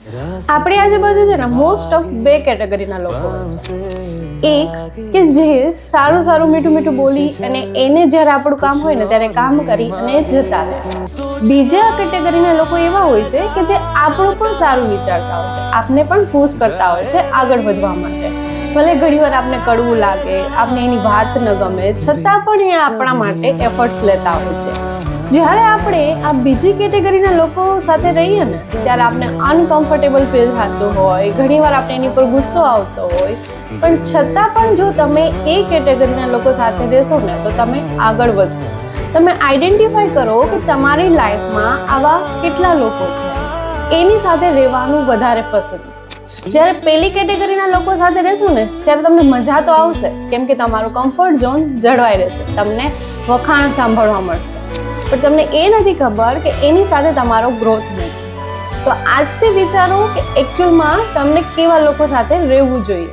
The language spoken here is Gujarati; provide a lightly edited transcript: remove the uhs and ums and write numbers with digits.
આપણી આજુબાજુ છે ને મોસ્ટ ઓફ બે કેટેગરીના લોકો હોય છે. એક કે જે સારું સારું મીઠું મીઠું બોલી અને એને જ્યારે આપણું કામ હોય ને ત્યારે કામ કરી અને જતા રહે. બીજા કેટેગરીના લોકો એવા હોય છે કે જે આપણું પણ સારું વિચારતા હોય છે, આપને પણ પુશ કરતા હોય છે આગળ વધવા માટે. ભલે ઘણીવાર આપને કડવું લાગે, આપને એની વાત ન ગમે, છતાં પણ એ આપણા માટે એફર્ટ્સ લેતા હોય છે. જ્યારે આપણે આ બીજી કેટેગરીના લોકો સાથે રહીએ ને ત્યારે આપણે અનકમ્ફર્ટેબલ ફીલ થતું હોય, ઘણીવાર આપણે એની પર ગુસ્સો આવતો હોય, પણ છતાં પણ જો તમે એ કેટેગરીના લોકો સાથે રહેશો ને તો તમે આગળ વધશો. તમે આઈડેન્ટિફાઈ કરો કે તમારી લાઈફમાં આવા કેટલા લોકો છે, એની સાથે રહેવાનું વધારે પસંદ. જ્યારે પેલી કેટેગરીના લોકો સાથે રહેશું ને ત્યારે તમને મજા તો આવશે, કેમ કે તમારું કમ્ફર્ટ ઝોન જળવાઈ રહેશે, તમને વખાણ સાંભળવા મળશે, પણ તમને એ નથી ખબર કે એની સાથે તમારો ગ્રોથ નથી. તો આજથી વિચારો કે એકચ્યુઅલમાં તમને કેવા લોકો સાથે રહેવું જોઈએ.